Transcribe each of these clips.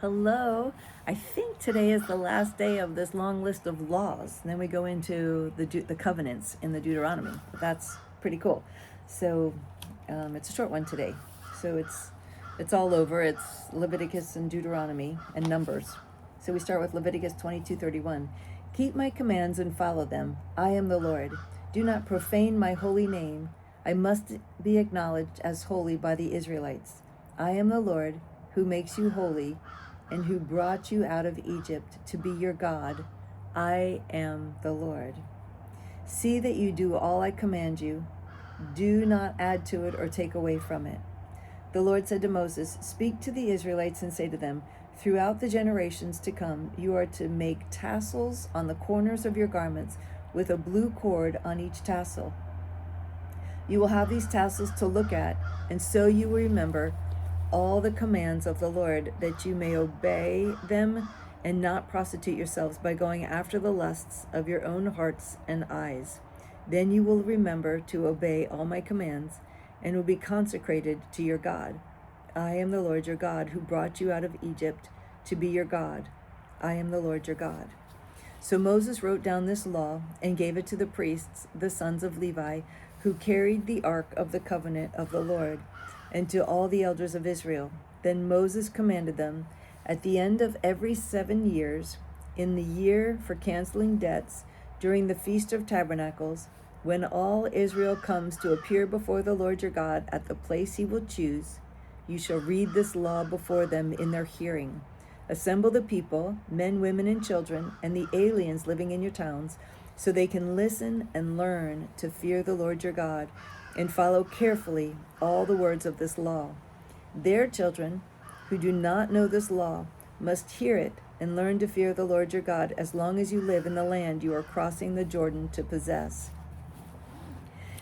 Hello. I think today is the last day of this long list of laws. And then we go into the covenants in the Deuteronomy. That's pretty cool. So it's a short one today. So it's all over. It's Leviticus and Deuteronomy and Numbers. So we start with Leviticus 22:31. Keep my commands and follow them. I am the Lord. Do not profane my holy name. I must be acknowledged as holy by the Israelites. I am the Lord who makes you holy and who brought you out of Egypt to be your God. I am the Lord. See that you do all I command you. Do not add to it or take away from it. The Lord said to Moses, Speak to the Israelites and say to them, Throughout the generations to come, you are to make tassels on the corners of your garments with a blue cord on each tassel. You will have these tassels to look at, and so you will remember all the commands of the Lord, that you may obey them and not prostitute yourselves by going after the lusts of your own hearts and eyes. Then you will remember to obey all my commands and will be consecrated to your God. I am the Lord your God, who brought you out of Egypt to be your God. I am the Lord your God. So Moses wrote down this law and gave it to the priests, the sons of Levi, who carried the ark of the covenant of the Lord, and to all the elders of Israel. Then Moses commanded them, At the end of every 7 years, in the year for canceling debts, during the Feast of Tabernacles, when all Israel comes to appear before the Lord your God at the place he will choose, you shall read this law before them in their hearing. Assemble the people, men, women, and children, and the aliens living in your towns, so they can listen and learn to fear the Lord your God and follow carefully all the words of this law. Their children, who do not know this law, must hear it and learn to fear the Lord your God as long as you live in the land you are crossing the Jordan to possess.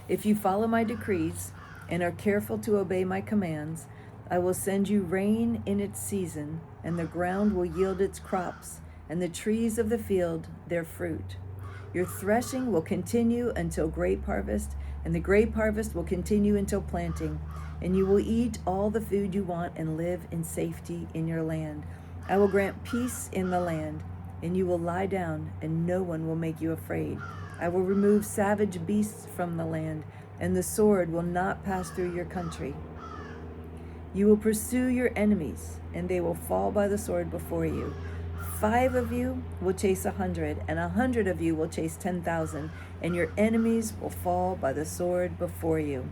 If you follow my decrees and are careful to obey my commands, I will send you rain in its season, and the ground will yield its crops, and the trees of the field their fruit. Your threshing will continue until grape harvest, and the grape harvest will continue until planting, and you will eat all the food you want and live in safety in your land. I will grant peace in the land, and you will lie down, and no one will make you afraid. I will remove savage beasts from the land, and the sword will not pass through your country. You will pursue your enemies, and they will fall by the sword before you. 5 of you will chase 100, and 100 of you will chase 10,000, and your enemies will fall by the sword before you.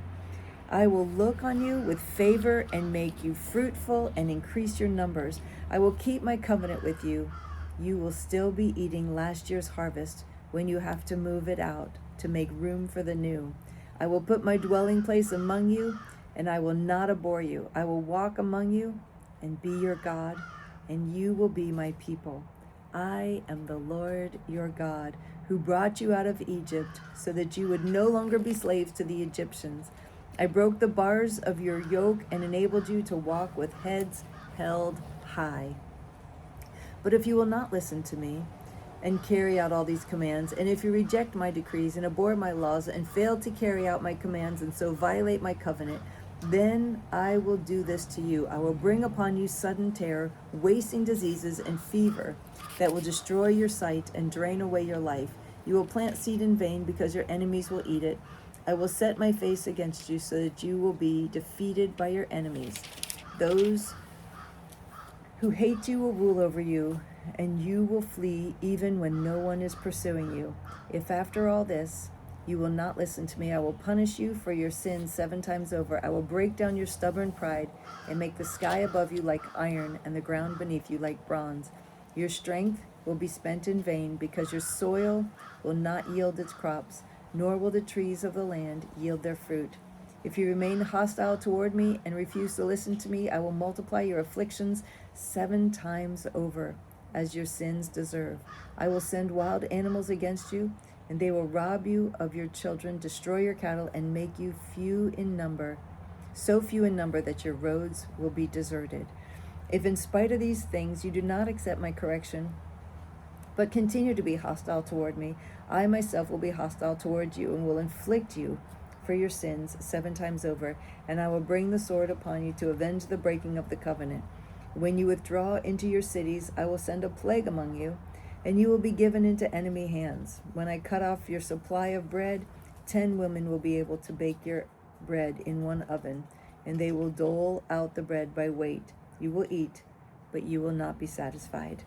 I will look on you with favor and make you fruitful and increase your numbers. I will keep my covenant with you. You will still be eating last year's harvest when you have to move it out to make room for the new. I will put my dwelling place among you, and I will not abhor you. I will walk among you and be your God, and you will be my people. I am the Lord your God, who brought you out of Egypt so that you would no longer be slaves to the Egyptians. I broke the bars of your yoke and enabled you to walk with heads held high. But if you will not listen to me and carry out all these commands, and if you reject my decrees and abhor my laws and fail to carry out my commands and so violate my covenant, then I will do this to you. I will bring upon you sudden terror, wasting diseases, and fever that will destroy your sight and drain away your life. You will plant seed in vain because your enemies will eat it. I will set my face against you so that you will be defeated by your enemies. Those who hate you will rule over you, and you will flee even when no one is pursuing you. If after all this you will not listen to me, I will punish you for your sins 7 times over. I will break down your stubborn pride and make the sky above you like iron and the ground beneath you like bronze. Your strength will be spent in vain because your soil will not yield its crops, nor will the trees of the land yield their fruit. If you remain hostile toward me and refuse to listen to me, I will multiply your afflictions 7 times over, as your sins deserve. I will send wild animals against you, and they will rob you of your children, destroy your cattle, and make you few in number, so few in number that your roads will be deserted. If in spite of these things you do not accept my correction, but continue to be hostile toward me, I myself will be hostile toward you and will inflict you for your sins 7 times over, and I will bring the sword upon you to avenge the breaking of the covenant. When you withdraw into your cities, I will send a plague among you, and you will be given into enemy hands. When I cut off your supply of bread, 10 women will be able to bake your bread in one oven, and they will dole out the bread by weight. You will eat, but you will not be satisfied.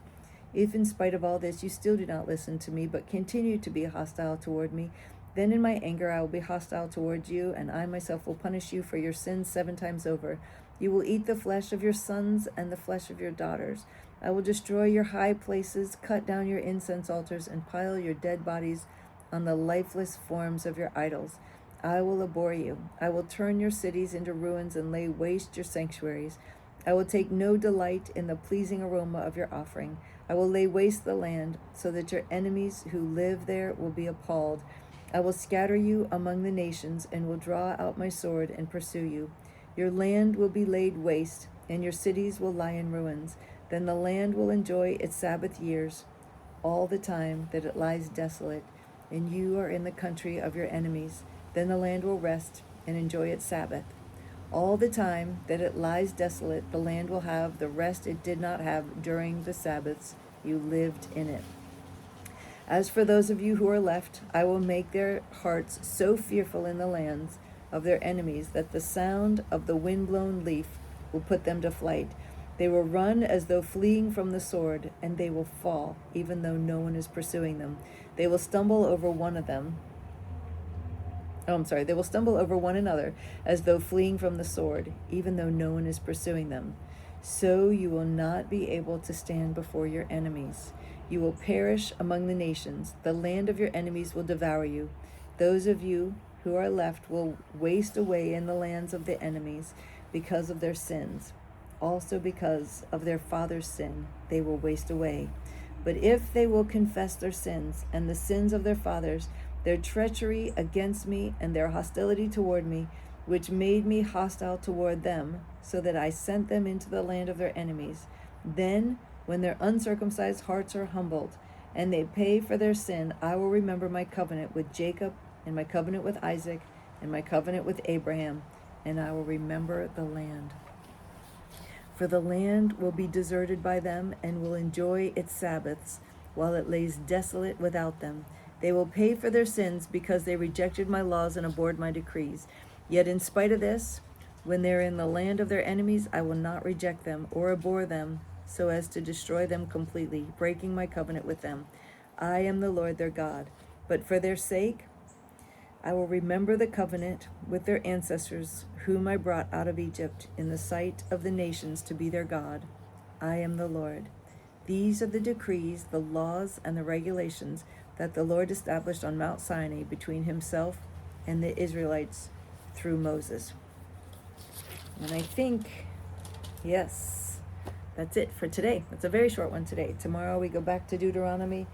If in spite of all this you still do not listen to me, but continue to be hostile toward me, then in my anger I will be hostile towards you, and I myself will punish you for your sins 7 times over. You will eat the flesh of your sons and the flesh of your daughters. I will destroy your high places, cut down your incense altars, and pile your dead bodies on the lifeless forms of your idols. I will abhor you. I will turn your cities into ruins and lay waste your sanctuaries. I will take no delight in the pleasing aroma of your offering. I will lay waste the land, so that your enemies who live there will be appalled. I will scatter you among the nations, and will draw out my sword and pursue you. Your land will be laid waste, and your cities will lie in ruins. Then the land will enjoy its Sabbath years, all the time that it lies desolate, and you are in the country of your enemies. Then the land will rest and enjoy its Sabbath. All the time that it lies desolate, the land will have the rest it did not have during the Sabbaths you lived in it. As for those of you who are left, I will make their hearts so fearful in the lands of their enemies that the sound of the wind-blown leaf will put them to flight. They will run as though fleeing from the sword, and they will fall, even though no one is pursuing them. They will stumble over one of them. They will stumble over one another as though fleeing from the sword, even though no one is pursuing them. So you will not be able to stand before your enemies. You will perish among the nations. The land of your enemies will devour you. Those of you who are left will waste away in the lands of the enemies because of their sins. Also because of their father's sin, they will waste away. But if they will confess their sins and the sins of their fathers, their treachery against me and their hostility toward me, which made me hostile toward them, so that I sent them into the land of their enemies, then when their uncircumcised hearts are humbled, and they pay for their sin, I will remember my covenant with Jacob, and my covenant with Isaac, and my covenant with Abraham, and I will remember the land. For the land will be deserted by them, and will enjoy its Sabbaths, while it lays desolate without them. They will pay for their sins, because they rejected my laws and abhorred my decrees. Yet in spite of this, when they are in the land of their enemies, I will not reject them or abhor them, so as to destroy them completely, breaking my covenant with them. I am the Lord their God. But for their sake, I will remember the covenant with their ancestors, whom I brought out of Egypt in the sight of the nations to be their God. I am the Lord. These are the decrees, the laws, and the regulations that the Lord established on Mount Sinai between himself and the Israelites through Moses. And I think, yes, that's it for today. It's a very short one today. Tomorrow we go back to Deuteronomy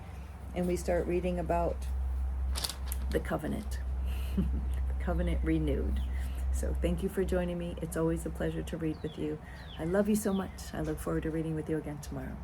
and we start reading about the covenant, the covenant renewed. So thank you for joining me. It's always a pleasure to read with you. I love you so much. I look forward to reading with you again tomorrow.